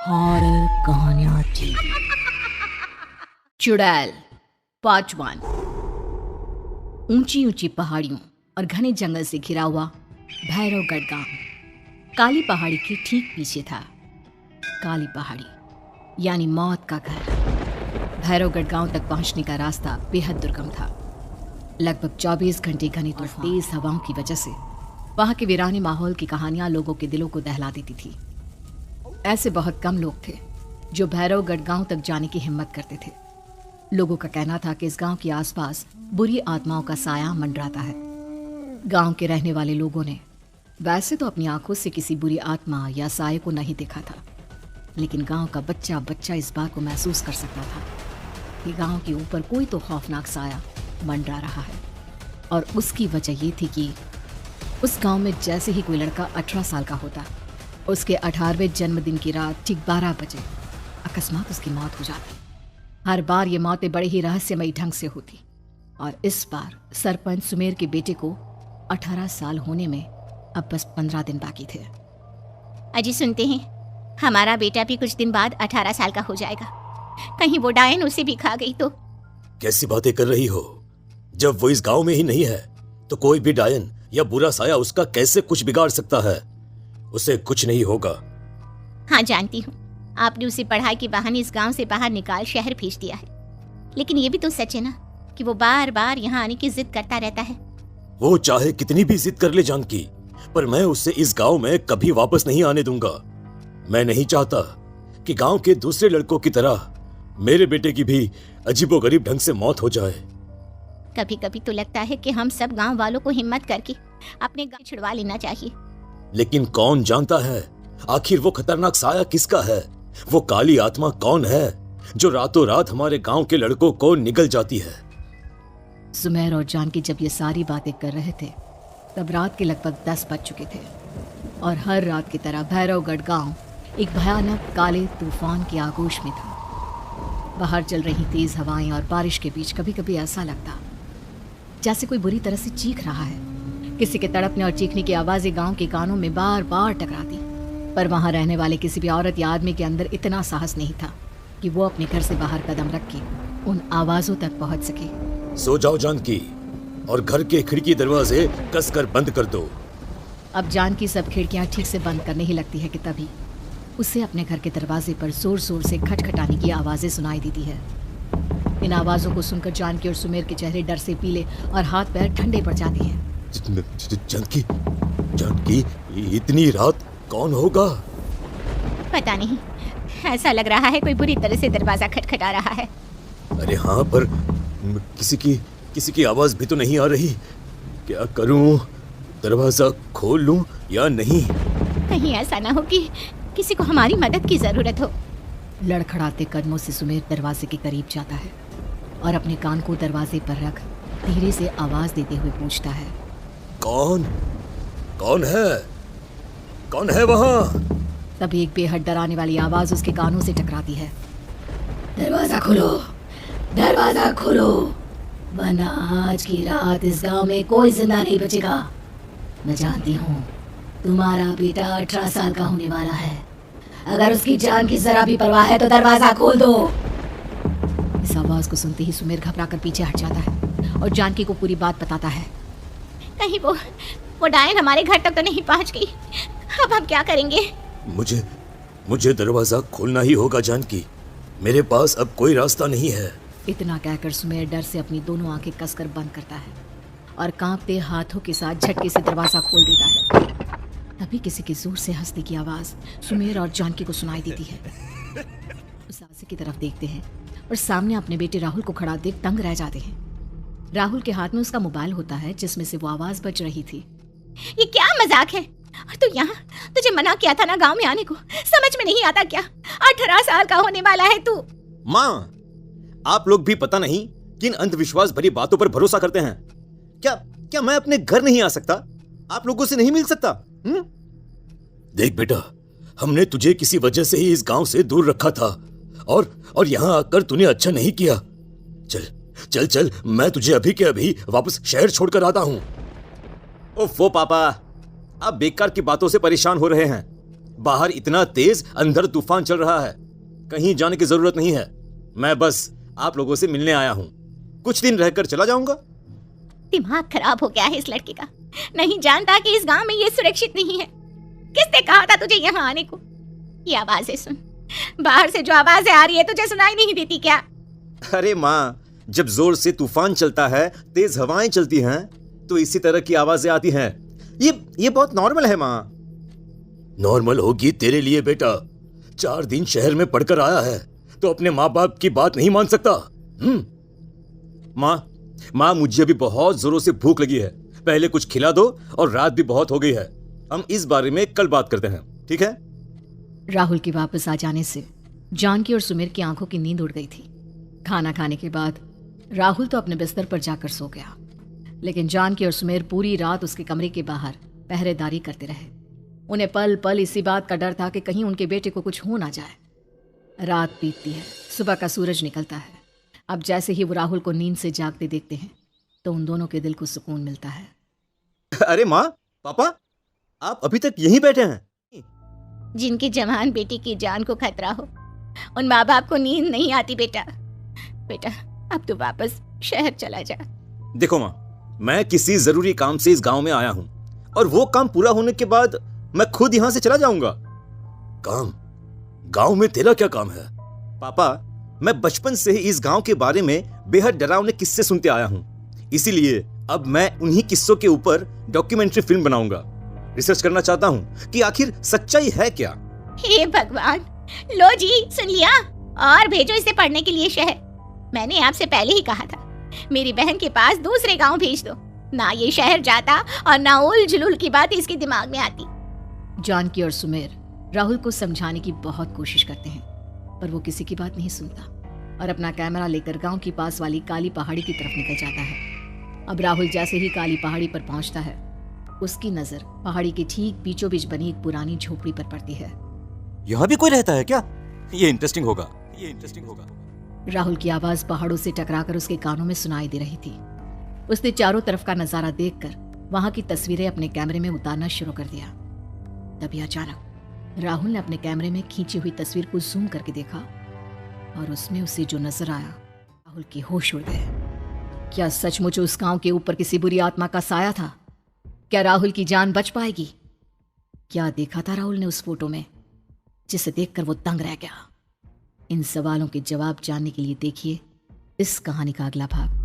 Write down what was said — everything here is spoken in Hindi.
हॉरर कहानियां टीवी। चुड़ैल पार्ट 1। ऊंची ऊंची पहाड़ियों और घने जंगल से घिरा हुआ भैरवगढ़ गांव काली पहाड़ी के ठीक पीछे था। काली पहाड़ी यानी मौत का घर। भैरवगढ़ गांव तक पहुंचने का रास्ता बेहद दुर्गम था। लगभग 24 घंटे घनी तूफान तेज हवाओं की वजह से वहां के वीराने माहौल की कहानियां लोगों के दिलों को दहला देती थी। ऐसे बहुत कम लोग थे जो भैरवगढ़ गांव तक जाने की हिम्मत करते थे। लोगों का कहना था कि इस गांव के आसपास बुरी आत्माओं का साया मंडराता है। गांव के रहने वाले लोगों ने वैसे तो अपनी आंखों से किसी बुरी आत्मा या साये को नहीं देखा था, लेकिन गांव का बच्चा बच्चा इस बात को महसूस कर सकता था कि गांव के ऊपर कोई तो खौफनाक साया मंडरा रहा है। और उसकी वजह ये थी कि उस गांव में जैसे ही कोई लड़का 18 साल का होता, उसके 18वें जन्मदिन की रात ठीक 12 बजे अकस्मात उसकी मौत हो जाती। हर बार ये मौतें बड़े ही रहस्यमयी ढंग से होती, और इस बार सरपंच सुमेर के बेटे को 18 साल होने में अब बस 15 दिन बाकी थे। अजी सुनते हैं, हमारा बेटा भी कुछ दिन बाद 18 साल का हो जाएगा। कहीं वो डायन उसे भी खा गई तो? कैसी बातें कर रही हो? जब वो इस गांव में ही नहीं है तो कोई भी डायन या बुरा साया उसका कैसे कुछ बिगाड़ सकता है? उसे कुछ नहीं होगा। हाँ जानती हूँ, आपने उसे पढ़ाई के बहाने इस गांव से बाहर निकाल शहर भेज दिया है, लेकिन ये भी तो सच है ना कि वो बार बार यहाँ आने की जिद करता रहता है। वो चाहे कितनी भी जिद कर ले जानकी, पर मैं उसे इस गांव में कभी वापस नहीं आने दूंगा। मैं नहीं चाहता कि गांव के दूसरे लड़कों की तरह मेरे बेटे की भी अजीबोगरीब ढंग से मौत हो जाए। कभी कभी तो लगता है कि हम सब गांव वालों को हिम्मत करके अपने गांव छुड़वा लेना चाहिए। लेकिन कौन जानता है आखिर वो खतरनाक साया किसका है? वो काली आत्मा कौन है जो रातों रात हमारे गांव के लड़कों को निगल जाती है? सुमेर और जानकी जब ये सारी बातें कर रहे थे तब रात के लगभग 10 बज चुके थे, और हर रात की तरह भैरवगढ़ गांव एक भयानक काले तूफान की आगोश में था। बाहर चल रही तेज हवाएं और बारिश के बीच कभी कभी ऐसा लगता जैसे कोई बुरी तरह से चीख रहा है। किसी के तड़पने और चीखने की आवाजें गांव के कानों में बार बार टकराती, पर वहां रहने वाले किसी भी औरत या आदमी के अंदर इतना साहस नहीं था कि वो अपने घर से बाहर कदम रख के उन आवाजों तक पहुंच सके। सो जाओ जानकी, और घर के खिड़की दरवाजे कसकर बंद कर दो। अब जानकी सब खिड़कियां ठीक से बंद करने ही लगती है कि तभी उसे अपने घर के दरवाजे पर जोर जोर से खटखटाने की आवाजें सुनाई देती है। इन आवाजों को सुनकर जानकी और सुमेर के चेहरे डर से पीले और हाथ पैर ठंडे पड़ जाते हैं। जानकी, जानकी, इतनी रात कौन होगा? पता नहीं, ऐसा लग रहा है कोई बुरी तरह से दरवाजा खटखटा रहा है। अरे हाँ, पर किसी की आवाज भी तो नहीं आ रही। क्या करूं? दरवाजा खोल लूं या नहीं? कहीं ऐसा ना हो कि किसी को हमारी मदद की जरूरत हो। लड़खड़ाते कदमों से सुमेर दरवाजे के करीब जाता है और अपने कान को दरवाजे पर रख धीरे से आवाज देते हुए पूछता है, कौन है वहाँ? तभी एक बेहद डराने वाली आवाज उसके कानों से टकराती है। दरवाजा खोलो, दरवाजा खोलो, वरना आज की रात इस गांव में कोई जिंदा नहीं बचेगा। मैं जानती हूँ तुम्हारा बेटा 18 साल का होने वाला है। अगर उसकी जान की जरा भी परवाह है तो दरवाजा खोल दो। इस आवाज को सुनते ही सुमेर घबराकर पीछे हट जाता है और जानकी को पूरी बात बताता है। कहीं वो डायन हमारे घर तक तो नहीं पहुंच गई? अब हम क्या करेंगे? मुझे दरवाजा खोलना ही होगा जानकी। मेरे पास अब कोई रास्ता नहीं है। इतना कहकर सुमेर डर से अपनी दोनों आंखें कसकर बंद करता है और कांपते हाथों के साथ झटके से दरवाजा खोल देता है। तभी किसी की जोर से हंसने की आवाज सुमेर और जानकी को सुनाई देती है। उस आवाज़ की तरफ देखते हैं और सामने अपने बेटे राहुल को खड़ा देख दंग रह जाते हैं। राहुल के हाथ में उसका मोबाइल होता है जिसमें से वो आवाज बज रही थी। ये क्या मजाक है? और तू यहाँ, तुझे मना किया था ना गांव में आने को, समझ में नहीं आता क्या? 18 साल का होने वाला है तू। माँ, आप लोग भी पता नहीं किन अंधविश्वास भरी बातों पर भरोसा करते हैं। क्या मैं अपने घर नहीं आ सकता? आप लोगों से नहीं मिल सकता? देख बेटा, हमने तुझे किसी वजह से ही इस गांव से दूर रखा था, और यहाँ आकर तूने अच्छा नहीं किया। चल, मैं तुझे अभी के अभी वापस शहर छोड़कर आता हूँ। ओफो पापा, आप बेकार की बातों से परेशान हो रहे हैं। बाहर इतना तेज अंधड़ तूफान चल रहा है, कहीं जाने की जरूरत नहीं है। मैं बस आप लोगों से मिलने आया हूँ, कुछ दिन रहकर चला जाऊंगा। दिमाग खराब हो गया है इस लड़के का, नहीं जानता कि इस गांव में ये सुरक्षित नहीं है। किसने कहा था तुझे यहाँ आने को? ये आवाजें सुन, बाहर से जो आवाजें आ रही है तुझे सुनाई नहीं देती क्या? अरे माँ, जब जोर से तूफान चलता है, तेज हवाएं चलती हैं, तो इसी तरह की आवाजें आती हैं। ये बहुत नॉर्मल है माँ। नॉर्मल होगी तेरे लिए बेटा, 4 दिन शहर में पढ़कर आया है तो अपने माँ बाप की बात नहीं मान सकता। माँ, मुझे अभी बहुत जोरों से भूख लगी है, पहले कुछ खिला दो, और रात भी बहुत हो गई है। हम इस बारे में कल बात करते हैं, ठीक है? राहुल के वापस आ जाने से जानकी और सुमेर की आंखों की नींद उड़ गई थी। खाना खाने के बाद राहुल तो अपने बिस्तर पर जाकर सो गया, लेकिन जानकी और सुमेर पूरी रात उसके कमरे के बाहर पहरेदारी करते रहे। उन्हें पल पल इसी बात का डर था कि कहीं उनके बेटे को कुछ हो ना जाए। रात बीतती है, सुबह का सूरज निकलता है। अब जैसे ही वो राहुल को नींद से जागते देखते हैं तो उन दोनों के दिल को सुकून मिलता है। अरे माँ, पापा, आप अभी तक यहीं बैठे हैं? जिनकी जवान बेटी की जान को खतरा हो, उन माँ बाप को नींद नहीं आती। बेटा अब तू वापस शहर चला जा। देखो माँ, मैं किसी जरूरी काम से इस गांव में आया हूँ, और वो काम पूरा होने के बाद मैं खुद यहाँ से चला जाऊंगा। काम? गांव में तेरा क्या काम है? पापा, मैं बचपन से ही इस गांव के बारे में बेहद डरावने किस्से सुनते आया हूँ, इसीलिए अब मैं उन्हीं किस्सों के ऊपर डॉक्यूमेंट्री फिल्म बनाऊंगा। रिसर्च करना चाहता हूँ कि आखिर सच्चाई है क्या। हे भगवान, लो जी, सुन लिया, और भेजो इसे पढ़ने के लिए शहर। मैंने आपसे पहले ही कहा था, मेरी बहन के पास दूसरे गांव भेज दो। ना ये शहर जाता और ना उल जुलूल की बात इसके दिमाग में आती। जानकी और सुमेर राहुल को समझाने की बहुत कोशिश करते हैं, पर वो किसी की बात नहीं सुनता और अपना कैमरा लेकर गांव के पास वाली काली पहाड़ी की तरफ निकल जाता है। अब राहुल जैसे ही काली पहाड़ी पर पहुंचता है, उसकी नजर पहाड़ी के ठीक बीचों बीच बनी एक पुरानी झोपड़ी पर पड़ती है। यहाँ भी कोई रहता है क्या? ये इंटरेस्टिंग होगा। राहुल की आवाज पहाड़ों से टकराकर उसके कानों में सुनाई दे रही थी। उसने चारों तरफ का नजारा देखकर वहां की तस्वीरें अपने कैमरे में उतारना शुरू कर दिया। तभी अचानक राहुल ने अपने कैमरे में खींची हुई तस्वीर को जूम करके देखा और उसमें उसे जो नजर आया, राहुल की होश उड़ गए। क्या सचमुच उस गांव के ऊपर किसी बुरी आत्मा का साया था? क्या राहुल की जान बच पाएगी? क्या देखा था राहुल ने उस फोटो में जिसे देखकर वो दंग रह गया? इन सवालों के जवाब जानने के लिए देखिए इस कहानी का अगला भाग।